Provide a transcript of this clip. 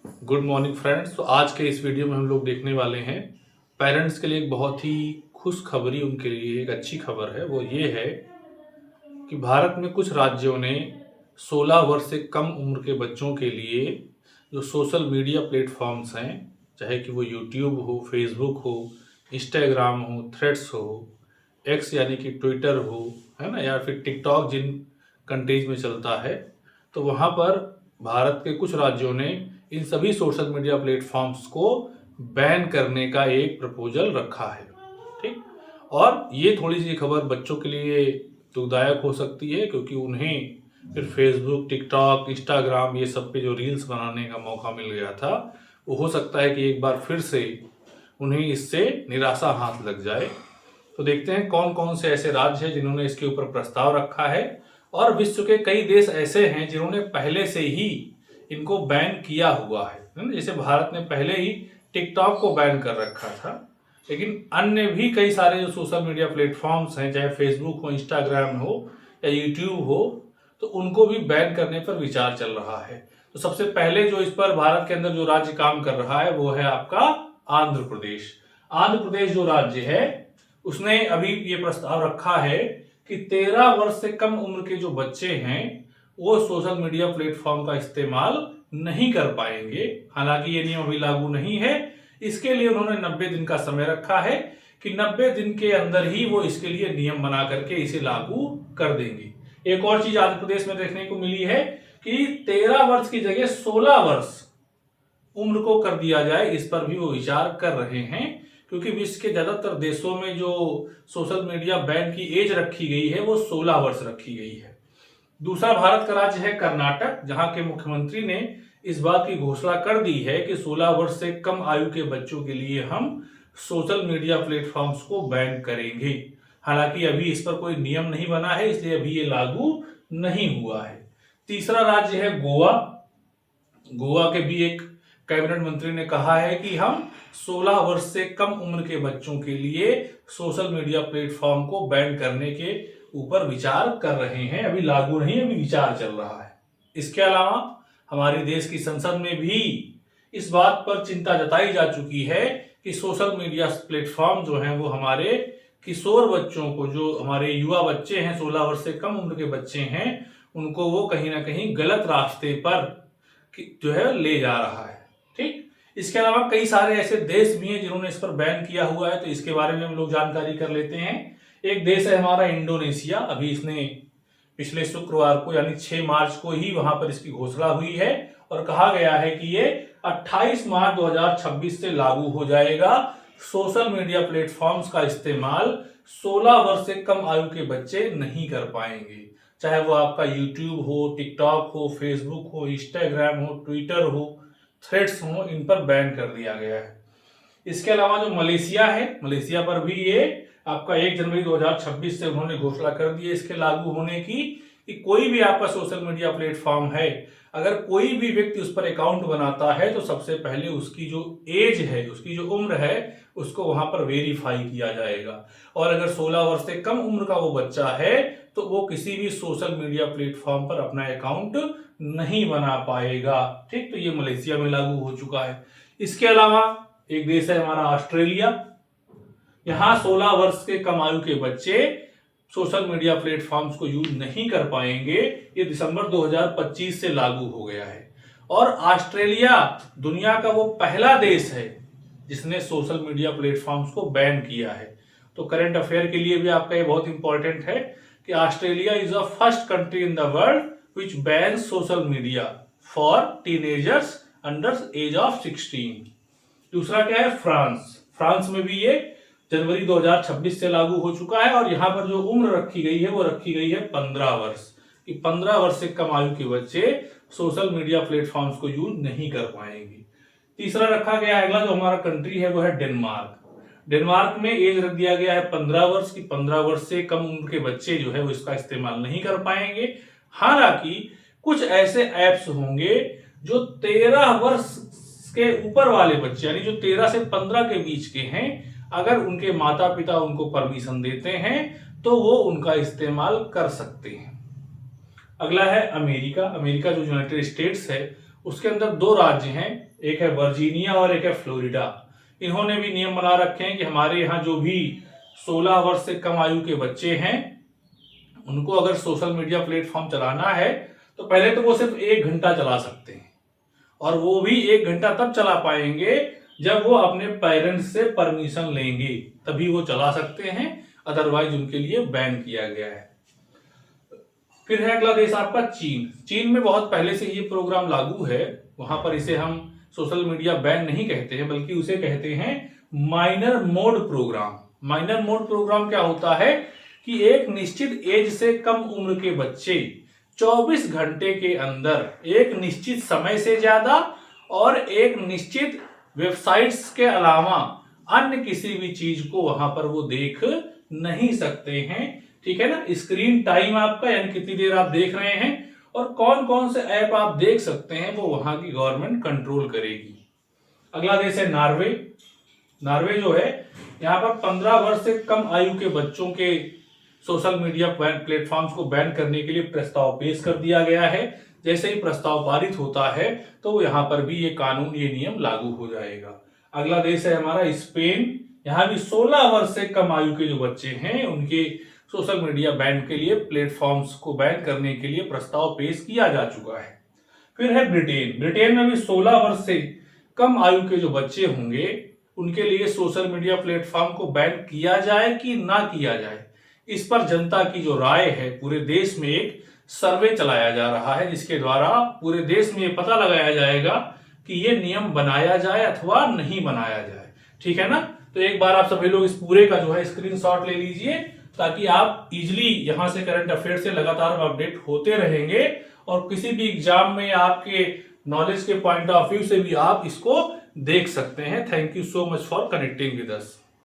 Good morning friends. तो आज के इस वीडियो में हम लोग देखने वाले हैं पेरेंट्स के लिए एक बहुत ही खुशखबरी, उनके लिए एक अच्छी खबर है। वो ये है कि भारत में कुछ राज्यों ने 16 वर्ष से कम उम्र के बच्चों के लिए जो सोशल मीडिया प्लेटफॉर्म्स हैं, चाहे कि वो यूट्यूब हो, फेसबुक हो, इंस्टाग्राम हो, थ्रेड्स हो, एक्स यानी कि ट्विटर हो, है ना, या फिर टिकटॉक जिन कंट्रीज में चलता है, तो वहाँ पर भारत के कुछ राज्यों ने इन सभी सोशल मीडिया प्लेटफॉर्म्स को बैन करने का एक प्रपोजल रखा है। ठीक। और ये थोड़ी सी खबर बच्चों के लिए दुखदायक हो सकती है, क्योंकि उन्हें फिर फेसबुक, टिकटॉक, इंस्टाग्राम ये सब पे जो रील्स बनाने का मौका मिल गया था, वो हो सकता है कि एक बार फिर से उन्हें इससे निराशा हाथ लग जाए। तो देखते हैं कौन कौन से ऐसे राज्य हैं जिन्होंने इसके ऊपर प्रस्ताव रखा है, और विश्व के कई देश ऐसे हैं जिन्होंने पहले से ही इनको बैन किया हुआ है ना। जैसे भारत ने पहले ही टिकटॉक को बैन कर रखा था, लेकिन अन्य भी कई सारे जो सोशल मीडिया प्लेटफॉर्म्स हैं, चाहे फेसबुक हो, इंस्टाग्राम हो या यूट्यूब हो, तो उनको भी बैन करने पर विचार चल रहा है। तो सबसे पहले जो इस पर भारत के अंदर जो राज्य काम कर रहा है वो है आपका आंध्र प्रदेश। आंध्र प्रदेश जो राज्य है उसने अभी ये प्रस्ताव रखा है कि 13 वर्ष से कम उम्र के जो बच्चे हैं वो सोशल मीडिया प्लेटफॉर्म का इस्तेमाल नहीं कर पाएंगे। हालांकि ये नियम अभी लागू नहीं है, इसके लिए उन्होंने 90 दिन का समय रखा है कि 90 दिन के अंदर ही वो इसके लिए नियम बना करके इसे लागू कर देंगे। एक और चीज आंध्र प्रदेश में देखने को मिली है कि 13 वर्ष की जगह 16 वर्ष उम्र को कर दिया जाए, इस पर भी वो विचार कर रहे हैं, क्योंकि विश्व के ज्यादातर देशों में जो सोशल मीडिया बैन की एज रखी गई है वो 16 वर्ष रखी गई है। दूसरा भारत का राज्य है कर्नाटक, जहां के मुख्यमंत्री ने इस बात की घोषणा कर दी है कि 16 वर्ष से कम आयु के बच्चों के लिए हम सोशल मीडिया प्लेटफॉर्म्स को बैन करेंगे। हालांकि अभी इस पर कोई नियम नहीं बना है, इसलिए अभी ये लागू नहीं हुआ है। तीसरा राज्य है गोवा। गोवा के भी एक कैबिनेट मंत्री ने कहा है कि हम 16 वर्ष से कम उम्र के बच्चों के लिए सोशल मीडिया प्लेटफॉर्म को बैन करने के ऊपर विचार कर रहे हैं। अभी लागू नहीं, अभी विचार चल रहा है। इसके अलावा हमारे देश की संसद में भी इस बात पर चिंता जताई जा चुकी है कि सोशल मीडिया प्लेटफॉर्म जो हैं वो हमारे किशोर बच्चों को, जो हमारे युवा बच्चे हैं, 16 वर्ष से कम उम्र के बच्चे हैं, उनको वो कहीं ना कहीं गलत रास्ते पर जो है ले जा रहा है। ठीक। इसके अलावा कई सारे ऐसे देश भी हैं जिन्होंने इस पर बैन किया हुआ है, तो इसके बारे में हम लोग जानकारी कर लेते हैं। एक देश है हमारा इंडोनेशिया। अभी इसने पिछले शुक्रवार को यानी 6 मार्च को ही वहां पर इसकी घोषणा हुई है और कहा गया है कि ये 28 मार्च 2026 से लागू हो जाएगा। सोशल मीडिया प्लेटफॉर्म्स का इस्तेमाल 16 वर्ष से कम आयु के बच्चे नहीं कर पाएंगे, चाहे वो आपका यूट्यूब हो, टिकटॉक हो, फेसबुक हो, इंस्टाग्राम हो, ट्विटर हो, थ्रेड्स हो, इन पर बैन कर दिया गया है। इसके अलावा जो मलेशिया है, मलेशिया पर भी ये आपका 1 जनवरी 2026 से उन्होंने घोषणा कर दी है इसके लागू होने की, कि कोई भी आपका सोशल मीडिया प्लेटफॉर्म है, अगर कोई भी व्यक्ति उस पर अकाउंट बनाता है तो सबसे पहले उसकी जो एज है, उसकी जो उम्र है, उसको वहां पर वेरीफाई किया जाएगा। और अगर 16 वर्ष से कम उम्र का वो बच्चा है तो वो किसी भी सोशल मीडिया प्लेटफॉर्म पर अपना अकाउंट नहीं बना पाएगा। ठीक। तो ये मलेशिया में लागू हो चुका है। इसके अलावा एक देश है हमारा ऑस्ट्रेलिया। यहां 16 वर्ष के कम आयु के बच्चे सोशल मीडिया प्लेटफॉर्म्स को यूज नहीं कर पाएंगे। ये दिसंबर 2025 से लागू हो गया है। और ऑस्ट्रेलिया दुनिया का वो पहला देश है जिसने सोशल मीडिया प्लेटफॉर्म्स को बैन किया है। तो करंट अफेयर के लिए भी आपका ये बहुत इंपॉर्टेंट है कि Australia is the first country in the world which bans social media for teenagers under as of 16। दूसरा क्या है, फ्रांस। फ्रांस में भी ये जनवरी 2026 से लागू हो चुका है और यहां पर जो उम्र रखी गई है वो रखी गई है 15 वर्ष, कि 15 वर्ष से कम आयु के बच्चे सोशल मीडिया प्लेटफॉर्म्स को यूज नहीं कर पाएंगे। तीसरा रखा गया है, अगला जो हमारा कंट्री है वो है डेनमार्क। डेनमार्क में एज रख दिया गया है 15 वर्ष की, 15 वर्ष से कम उम्र के बच्चे जो है वो इसका इस्तेमाल नहीं कर पाएंगे। हालांकि कुछ ऐसे ऐप्स होंगे जो 13 वर्ष के ऊपर वाले बच्चे, यानी जो 13 से 15 के बीच के हैं, अगर उनके माता पिता उनको परमिशन देते हैं तो वो उनका इस्तेमाल कर सकते हैं। अगला है अमेरिका। अमेरिका जो यूनाइटेड स्टेट्स है उसके अंदर 2 राज्य हैं, एक है वर्जीनिया और एक है फ्लोरिडा। इन्होंने भी नियम बना रखे हैं कि हमारे यहाँ जो भी 16 वर्ष से कम आयु के बच्चे हैं उनको अगर सोशल मीडिया प्लेटफॉर्म चलाना है तो पहले तो वो सिर्फ 1 घंटा चला सकते हैं, और वो भी 1 घंटा तब चला पाएंगे जब वो अपने पेरेंट्स से परमिशन लेंगे, तभी वो चला सकते हैं, अदरवाइज उनके लिए बैन किया गया है। फिर है अगला देश आपका चीन। चीन में बहुत पहले से ये प्रोग्राम लागू है। वहां पर इसे हम सोशल मीडिया बैन नहीं कहते हैं, बल्कि उसे कहते हैं minor mode program. Minor mode program क्या होता है कि एक निश्चित एज से कम उम्र के बच्चे 24 घंटे के अंदर एक निश्चित समय से ज्यादा और एक निश्चित वेबसाइट्स के अलावा अन्य किसी भी चीज को वहां पर वो देख नहीं सकते हैं। ठीक है ना। स्क्रीन टाइम आपका यानी कितनी देर आप देख रहे हैं और कौन कौन से ऐप आप देख सकते हैं वो वहां की गवर्नमेंट कंट्रोल करेगी। अगला देश है नॉर्वे। नॉर्वे जो है यहाँ पर 15 वर्ष से कम आयु के बच्चों के सोशल मीडिया प्लेटफॉर्म्स को बैन करने के लिए प्रस्ताव पेश कर दिया गया है। जैसे ही प्रस्ताव पारित होता है तो यहाँ पर भी ये कानून, ये नियम लागू हो जाएगा। अगला देश है हमारा स्पेन। यहाँ भी 16 वर्ष से कम आयु के जो बच्चे हैं उनके सोशल मीडिया बैन के लिए, प्लेटफॉर्म्स को बैन करने के लिए प्रस्ताव पेश किया जा चुका है। फिर है ब्रिटेन। ब्रिटेन में भी 16 वर्ष से कम आयु के जो बच्चे होंगे उनके लिए सोशल मीडिया प्लेटफॉर्म को बैन किया जाए कि ना किया जाए, इस पर जनता की जो राय है, पूरे देश में एक सर्वे चलाया जा रहा है जिसके द्वारा पूरे देश में ये पता लगाया जाएगा कि ये नियम बनाया जाए अथवा नहीं बनाया जाए। ठीक है ना। तो एक बार आप सभी लोग इस पूरे का जो है स्क्रीनशॉट ले लीजिए, ताकि आप इजिली यहां से करंट अफेयर से लगातार अपडेट होते रहेंगे और किसी भी एग्जाम में आपके नॉलेज के पॉइंट ऑफ व्यू से भी आप इसको देख सकते हैं। Thank you so much for connecting with us.